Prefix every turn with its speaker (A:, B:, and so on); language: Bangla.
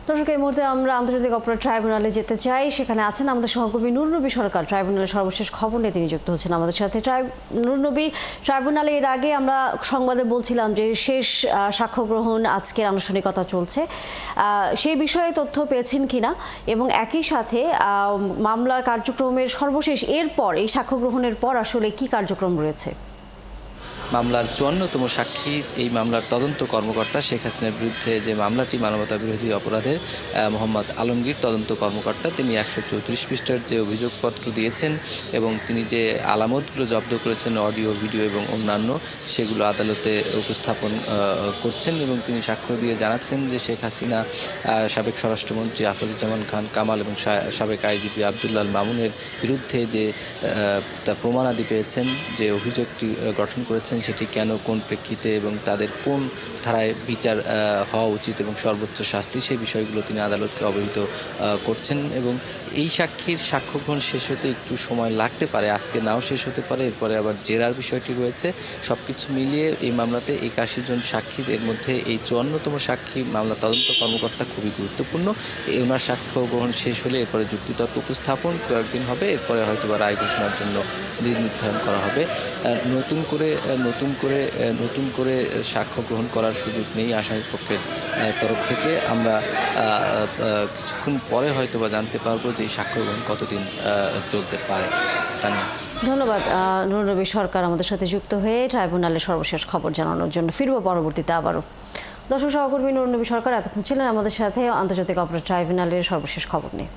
A: দর্শক, এই মুহূর্তে আমরা আন্তর্জাতিক অপরাধ ট্রাইব্যুনালে যেতে চাই। সেখানে আছেন আমাদের সহকর্মী নূর নবী সরকার। ট্রাইব্যুনালের সর্বশেষ খবর নিয়ে তিনি যুক্ত হচ্ছেন আমাদের সাথে। নূর নবী, ট্রাইব্যুনালে এর আগে আমরা সংবাদে বলছিলাম যে শেষ সাক্ষ্য গ্রহণ আজকের আনুষ্ঠানিকতা চলছে, সেই বিষয়ে তথ্য পেয়েছেন কিনা, এবং একই সাথে মামলার কার্যক্রমের সর্বশেষ এরপর এই সাক্ষ্য গ্রহণের পর আসলে কি কার্যক্রম রয়েছে?
B: মামলার ৫৪তম সাক্ষী এই মামলার তদন্ত কর্মকর্তা শেখ হাসিনার বিরুদ্ধে যে মামলাটি মানবতা বিরোধী অপরাধের মোহাম্মদ আলমগীর তদন্ত কর্মকর্তা, তিনি ১৩৪ পৃষ্ঠার যে অভিযোগপত্র দিয়েছেন এবং তিনি যে আলামতগুলো জব্দ করেছেন, অডিও, ভিডিও এবং অন্যান্য, সেগুলো আদালতে উপস্থাপন করছেন এবং তিনি সাক্ষ্য দিয়ে জানাচ্ছেন যে শেখ হাসিনা সাবেক স্বরাষ্ট্রমন্ত্রী আসাদুজ্জামান খান কামাল এবং সাবেক আইজিপি আবদুল্লাহ মামুনের বিরুদ্ধে যে প্রমাণাদি পেয়েছেন, যে অভিযোগটি গঠন করেছেন সেটি কেন, কোন প্রেক্ষিতে এবং তাদের কোন ধারায় বিচার হওয়া উচিত এবং সর্বোচ্চ শাস্তি, সেই বিষয়গুলো তিনি আদালতকে অবহিত করছেন। এবং এই সাক্ষীর সাক্ষ্য গ্রহণ শেষ হতে একটু সময় লাগতে পারে, আজকে নাও শেষ হতে পারে, এরপরে আবার জেরার বিষয়টি রয়েছে। সব কিছু মিলিয়ে এই মামলাতে ৮১ জন সাক্ষীদের মধ্যে এই ৫৪তম সাক্ষী মামলা তদন্ত কর্মকর্তা খুবই গুরুত্বপূর্ণ। ওনার সাক্ষ্য গ্রহণ শেষ হলে এরপরে যুক্তিতর্ক উপস্থাপন কয়েকদিন হবে, এরপরে হয়তো বা রায় ঘোষণার জন্য দিন নির্ধারণ করা হবে। নতুন করে সাক্ষ্য গ্রহণ করার সুযোগ নেই আসামি পক্ষের তরফ থেকে। আমরা কিছুক্ষণ পরে হয়তো বা জানতে পারবো যে সাক্ষ্য গ্রহণ কতদিন চলতে পারে।
A: ধন্যবাদ নূর নবী সরকার আমাদের সাথে যুক্ত হয়ে ট্রাইব্যুনালের সর্বশেষ খবর জানানোর জন্য। ফিরবো পরবর্তীতে আবারও। দর্শক, সহকর্মী নূর নবী সরকার এতক্ষণ ছিলেন আমাদের সাথে আন্তর্জাতিক অপরাধ ট্রাইব্যুনালের সর্বশেষ খবর নিয়ে।